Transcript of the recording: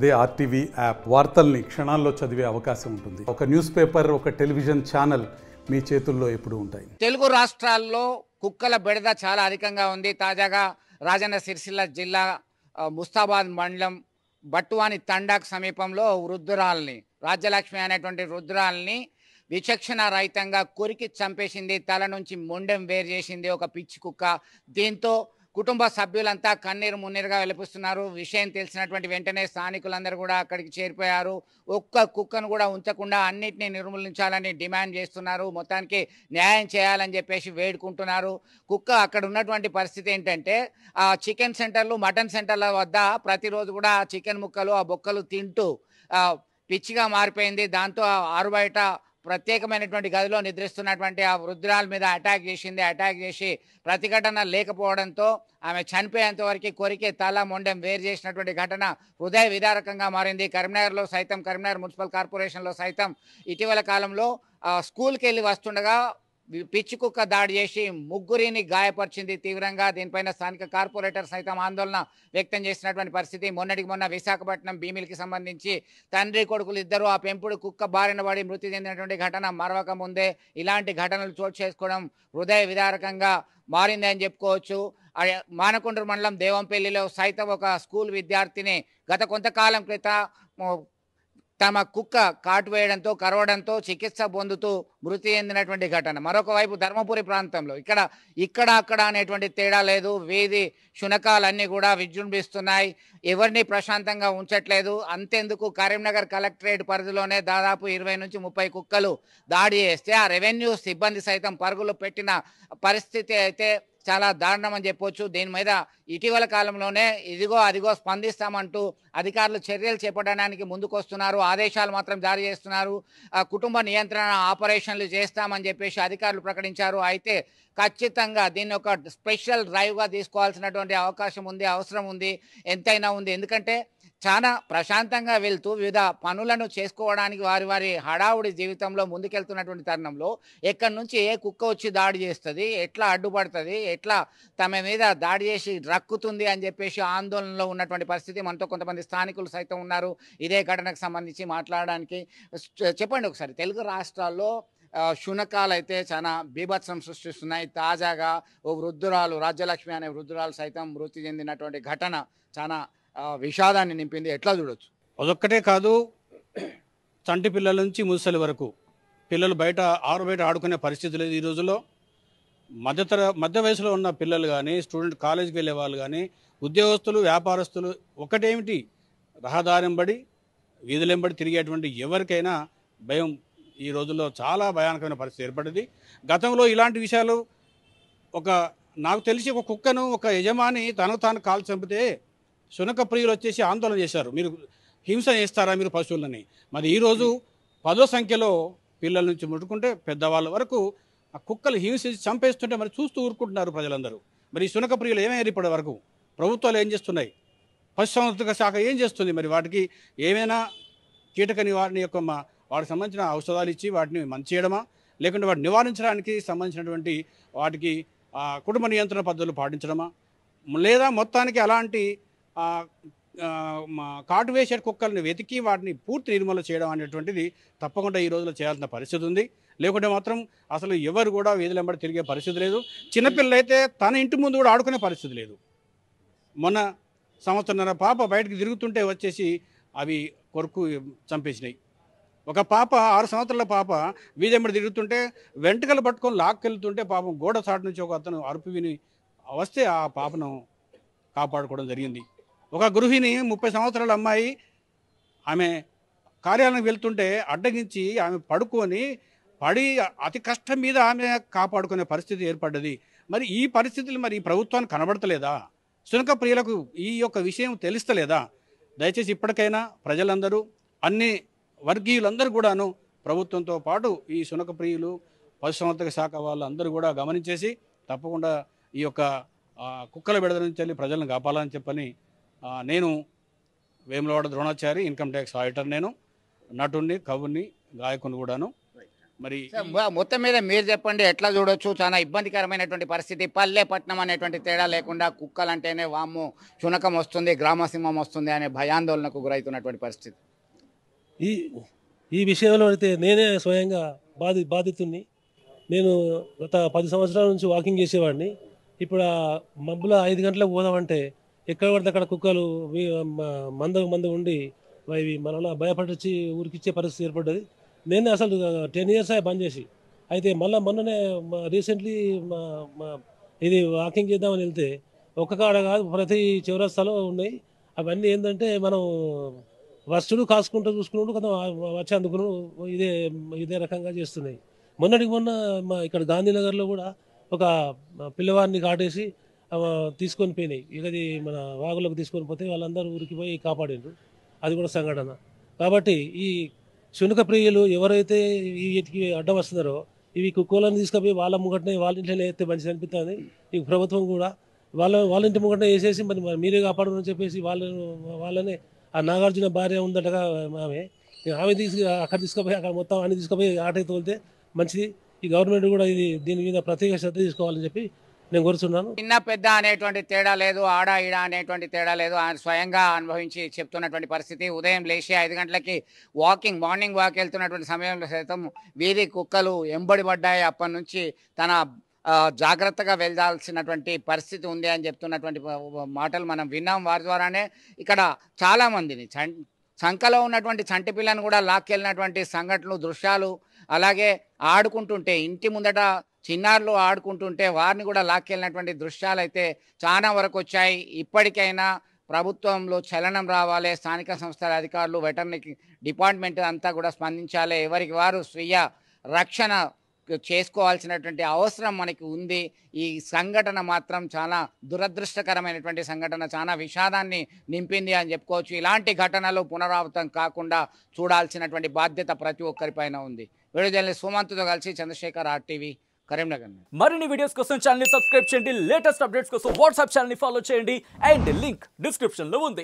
అదే RTV app వార్తల్ని క్షణాల్లో చదివే అవకాశం ఉంటుంది. ఒక న్యూస్ పేపర్, ఒక టెలివిజన్ ఛానల్ మీ చేతుల్లో ఎప్పుడూ ఉంటాయి. తెలుగు రాష్ట్రాల్లో కుక్కల బెడద చాలా అధికంగా ఉంది. తాజాగా రాజన్న సిరిసిల్ల జిల్లా ముస్తాబాద్ మండలం బట్టువాని తండాకు సమీపంలో వృద్ధురాల్ని, రాజ్యలక్ష్మి అనేటువంటి వృద్ధురాల్ని విచక్షణ రహితంగా కొరికి చంపేసింది. తల నుంచి మొండెం వేరు చేసింది ఒక పిచ్చి కుక్క. దీంతో కుటుంబ సభ్యులంతా కన్నీరు మున్నీరుగా వెలిపిస్తున్నారు. విషయం తెలిసినటువంటి వెంటనే స్థానికులందరూ కూడా అక్కడికి చేరిపోయారు. ఒక్క కుక్కను కూడా ఉంచకుండా అన్నిటినీ నిర్మూలించాలని డిమాండ్ చేస్తున్నారు. మొత్తానికి న్యాయం చేయాలని చెప్పేసి వేడుకుంటున్నారు. కుక్క అక్కడ ఉన్నటువంటి పరిస్థితి ఏంటంటే, ఆ చికెన్ సెంటర్లు, మటన్ సెంటర్ల వద్ద ప్రతిరోజు కూడా ఆ చికెన్ ముక్కలు, ఆ బొక్కలు తింటూ పిచ్చిగా మారిపోయింది. దాంతో ఆరుబయట ప్రత్యేకమైనటువంటి గదిలో నిద్రిస్తున్నటువంటి ఆ వృద్ధురాల మీద అటాక్ చేసింది. అటాక్ చేసి ప్రతిఘటన లేకపోవడంతో ఆమె చనిపోయేంత వరకు కొరికి తల మొండెం వేరు చేసినటువంటి ఘటన హృదయ విదారకంగా మారింది. కరీంనగర్లో సైతం, కరీంనగర్ మున్సిపల్ కార్పొరేషన్లో సైతం ఇటీవల కాలంలో స్కూల్కి వెళ్ళి వస్తుండగా పిచ్చి కుక్క దాడి చేసి ముగ్గురిని గాయపరిచింది తీవ్రంగా. దీనిపైన స్థానిక కార్పొరేటర్ సైతం ఆందోళన వ్యక్తం చేసినటువంటి పరిస్థితి. మొన్నటికి మొన్న విశాఖపట్నం భీమిలికి సంబంధించి తండ్రి కొడుకులు ఇద్దరు ఆ పెంపుడు కుక్క బారిన పడి మృతి చెందినటువంటి ఘటన మరవక ముందే ఇలాంటి ఘటనలు చోటు చేసుకోవడం హృదయ విదారకంగా మారింది అని చెప్పుకోవచ్చు. మానకొండూరు మండలం దేవంపల్లిలో సైతం ఒక స్కూల్ విద్యార్థిని గత కొంతకాలం క్రితం తమ కుక్క కాటు వేయడంతో, కరవడంతో చికిత్స పొందుతూ మృతి చెందినటువంటి ఘటన. మరొక వైపు ధర్మపురి ప్రాంతంలో ఇక్కడ అక్కడ అనేటువంటి తేడా లేదు. వీధి శునకాలన్నీ కూడా విజృంభిస్తున్నాయి. ఎవరిని ప్రశాంతంగా ఉంచట్లేదు. అంతెందుకు, కరీంనగర్ కలెక్టరేట్ పరిధిలోనే దాదాపు 20 నుంచి 30 కుక్కలు దాడి చేస్తే ఆ రెవెన్యూ సిబ్బంది సైతం పరుగులు పెట్టిన పరిస్థితి అయితే చాలా దారుణం అని చెప్పొచ్చు. దీని మీద ఇటీవల కాలంలోనే ఇదిగో అదిగో స్పందిస్తామంటూ అధికారులు చర్యలు చేపట్టడానికి ముందుకొస్తున్నారు. ఆదేశాలు మాత్రం జారీ చేస్తున్నారు. కుటుంబ నియంత్రణ ఆపరేషన్లు చేస్తామని చెప్పేసి అధికారులు ప్రకటించారు. అయితే ఖచ్చితంగా దీన్ని ఒక స్పెషల్ డ్రైవ్గా తీసుకోవాల్సినటువంటి అవకాశం ఉంది, అవసరం ఉంది, ఎంతైనా ఉంది. ఎందుకంటే చాలా ప్రశాంతంగా వెళ్తూ వివిధ పనులను చేసుకోవడానికి వారి వారి హడావుడి జీవితంలో ముందుకెళ్తున్నటువంటి తరుణంలో ఎక్కడి నుంచి ఏ కుక్క వచ్చి దాడి చేస్తుంది, ఎట్లా అడ్డుపడుతుంది, ఎట్లా తమ మీద దాడి చేసి రక్కుతుంది అని చెప్పేసి ఆందోళనలో ఉన్నటువంటి పరిస్థితి. మనతో కొంతమంది స్థానికులు సైతం ఉన్నారు ఇదే ఘటనకు సంబంధించి మాట్లాడడానికి. చెప్పండి ఒకసారి, తెలుగు రాష్ట్రాల్లో శునకాలు అయితే చాలా బీభత్సం సృష్టిస్తున్నాయి. తాజాగా ఓ వృద్ధురాలు, రాజ్యలక్ష్మి అనే వృద్ధురాలు సైతం మృతి చెందినటువంటి ఘటన చాలా విషాదాన్ని నింపింది. ఎట్లా చూడొచ్చు? అదొక్కటే కాదు, చంటి పిల్లల నుంచి ముసలి వరకు పిల్లలు ఆరు బయట ఆడుకునే పరిస్థితి లేదు ఈ రోజుల్లో. మధ్య వయసులో ఉన్న పిల్లలు కానీ, స్టూడెంట్ కాలేజీకి వెళ్ళే వాళ్ళు కానీ, ఉద్యోగస్తులు, వ్యాపారస్తులు ఒకటేమిటి, రహదారింబడి వీధులెంబడి తిరిగేటువంటి ఎవరికైనా భయం ఈ రోజుల్లో చాలా భయానకమైన పరిస్థితి ఏర్పడింది. గతంలో ఇలాంటి విషయాలు నాకు తెలిసి ఒక కుక్కను ఒక యజమాని తనకు తాను కాలు చంపితే శునక ప్రియులు వచ్చేసి ఆందోళన చేశారు, మీరు హింస చేస్తారా మీరు పశువులని. మరి ఈరోజు 10వ సంఖ్యలో పిల్లల నుంచి ముట్టుకుంటే పెద్దవాళ్ళ వరకు ఆ కుక్కలు హింసించి చంపేస్తుంటే మరి చూస్తూ ఊరుకుంటున్నారు ప్రజలందరూ. మరి ఈ శునక ప్రియులు ఏమయ్యారు ఇప్పటి వరకు? ప్రభుత్వాలు ఏం చేస్తున్నాయి? పశుసంవర్ధక శాఖ ఏం చేస్తుంది? మరి వాటికి ఏమైనా కీటక నివారణ యొక్క వాటికి సంబంధించిన ఔషధాలు ఇచ్చి వాటిని మంచి చేయడమా, లేకుంటే వాటిని నివారించడానికి సంబంధించినటువంటి వాటికి కుటుంబ నియంత్రణ పద్ధతులు పాటించడమా, లేదా మొత్తానికి అలాంటి కాటు వేసే కుక్కల్ని వెతికి వాటిని పూర్తి నిర్మూలన చేయడం అనేటువంటిది తప్పకుండా ఈ రోజుల్లో చేయాల్సిన పరిస్థితి ఉంది. లేకుంటే మాత్రం అసలు ఎవరు కూడా వీధులెంబడి తిరిగే పరిస్థితి లేదు. చిన్నపిల్లలైతే తన ఇంటి ముందు కూడా ఆడుకునే పరిస్థితి లేదు. మొన్న సంవత్సరన్నర పాప బయటకు తిరుగుతుంటే వచ్చేసి అవి కొరకు చంపేసినాయి. ఒక పాప 6 సంవత్సరాల పాప వీధెంబడి తిరుగుతుంటే వెంట్రుకలు పట్టుకొని లాక్కెళ్తుంటే పాపం గోడ చాటు నుంచి ఒక అతను అరుపు విని వస్తే ఆ పాపను కాపాడుకోవడం జరిగింది. ఒక గృహిణి 30 సంవత్సరాల అమ్మాయి ఆమె కార్యాలయానికి వెళ్తుంటే అడ్డగించి ఆమె పడి అతి కష్టం మీద ఆమె కాపాడుకునే పరిస్థితి ఏర్పడ్డది. మరి ఈ పరిస్థితులు మరి ఈ ప్రభుత్వానికి కనబడతలేదా? శునక ప్రియులకు ఈ యొక్క విషయం తెలుస్తలేదా? దయచేసి ఇప్పటికైనా ప్రజలందరూ, అన్ని వర్గీయులందరూ కూడాను ప్రభుత్వంతో పాటు ఈ శునక ప్రియులు, పశుసంవర్ధక శాఖ వాళ్ళందరూ కూడా గమనించేసి తప్పకుండా ఈ యొక్క కుక్కల బెడద నుంచి వెళ్ళి ప్రజలను కాపాలని చెప్పని నేను Vemulawada Dronachari, income tax auditor, నేను నటుణ్ణి, కవుని, గాయకుని కూడాను. మరి మొత్తం మీద మీరు చెప్పండి, ఎట్లా చూడొచ్చు? చాలా ఇబ్బందికరమైనటువంటి పరిస్థితి. పల్లె పట్నం అనేటువంటి తేడా లేకుండా కుక్కలంటేనే వామ్మో శునకం వస్తుంది, గ్రామసింహం వస్తుంది అనే భయాందోళనకు గురవుతున్నటువంటి పరిస్థితి. ఈ ఈ విషయంలో అయితే నేనే స్వయంగా బాధితుడిని. నేను గత 10 సంవత్సరాల నుంచి వాకింగ్ చేసేవాడిని. ఇప్పుడు ఆ మబ్బుల 5 గంటలకు పోదామంటే ఎక్కడ పడితే అక్కడ కుక్కలు మంద ఉండి ఇవి మనల్ని భయపడిచి ఊరికిచ్చే పరిస్థితి ఏర్పడ్డది. నేను అసలు 10 ఇయర్స్ బంద్ చేసి, అయితే మొన్ననే రీసెంట్లీ ఇది వాకింగ్ చేద్దామని వెళ్తే ఒక్క కాడ కాదు, ప్రతి చౌరస్తాలో ఉన్నాయి. అవన్నీ ఏంటంటే మనం వస్తువులు కాసుకుంటూ చూసుకున్నప్పుడు కొంత వచ్చి అందుకుని ఇదే రకంగా చేస్తున్నాయి. మొన్న ఇక్కడ గాంధీనగర్లో కూడా ఒక పిల్లవాడిని కాటేసి తీసుకొని పోయినాయి. ఇది మన వాగులకు తీసుకొని పోతే వాళ్ళందరూ ఊరికి పోయి కాపాడారు. అది కూడా సంఘటన. కాబట్టి ఈ శునక ప్రియులు ఎవరైతే వీటికి అడ్డం వస్తున్నారో ఇవి కుక్కలను తీసుకుపోయి వాళ్ళ ముంగటనే వాళ్ళ ఇంట్లోనే వేస్తే మంచిది అనిపిస్తుంది. ఈ ప్రభుత్వం కూడా వాళ్ళ ఇంటి ముంగటనే వేసేసి మరి మీరే కాపాడమని చెప్పేసి వాళ్ళనే ఆ నాగార్జున భార్య ఉందటగా ఆమె అక్కడ తీసుకుపోయి అక్కడ మొత్తం అన్ని తీసుకుపోయి ఆటో తోలితే మంచిది. ఈ గవర్నమెంట్ కూడా దీని మీద ప్రత్యేక శ్రద్ధ తీసుకోవాలని చెప్పి నేను కోరుతున్నాను. చిన్న పెద్ద అనేటువంటి తేడా లేదు, ఆడ ఈడ అనేటువంటి తేడా లేదు. ఆయన స్వయంగా అనుభవించి చెప్తున్నటువంటి పరిస్థితి. ఉదయం లేచి 5 గంటలకి మార్నింగ్ వాక్ వెళ్తున్నటువంటి సమయంలో సైతం వీధి కుక్కలు ఎంబడి పడ్డాయి. అప్పటి నుంచి తన జాగ్రత్తగా వెళ్ళాల్సినటువంటి పరిస్థితి ఉంది అని చెప్తున్నటువంటి మాటలు మనం విన్నాం. వారి ద్వారానే ఇక్కడ చాలామందిని సంఖలో ఉన్నటువంటి చంటి పిల్లను కూడా లాక్కెళ్ళినటువంటి సంఘటనలు, దృశ్యాలు, అలాగే ఆడుకుంటుంటే ఇంటి ముందట చిన్నారులు ఆడుకుంటుంటే వారిని కూడా లాక్కెళ్ళినటువంటి దృశ్యాలు అయితే చాలా వరకు వచ్చాయి. ఇప్పటికైనా ప్రభుత్వంలో చలనం రావాలి. స్థానిక సంస్థల అధికారులు, వెటర్నరీ డిపార్ట్మెంట్ అంతా కూడా స్పందించాలి. ఎవరికి వారు స్వీయ రక్షణ చేసుకోవాల్సినటువంటి అవసరం మనకి ఉంది. ఈ సంఘటన మాత్రం చాలా దురదృష్టకరమైనటువంటి సంఘటన, చాలా విషాదాన్ని నింపింది అని చెప్పుకోవచ్చు. ఇలాంటి ఘటనలు పునరావృతం కాకుండా చూడాల్సినటువంటి బాధ్యత ప్రతి ఒక్కరిపైన ఉంది. వీడియో జర్నలిస్ట్ సుమంత్తో కలిసి చంద్రశేఖర్, RTV, కరీంనగర్. మరిన్ని వీడియోస్ కోసం ఛానల్ ని సబ్స్క్రైబ్ చేయండి. లేటెస్ట్ అప్డేట్స్ కోసం వాట్సాప్ ఛానల్ ని ఫాలో చేయండి. అండ్ లింక్ డిస్క్రిప్షన్ లో ఉంది.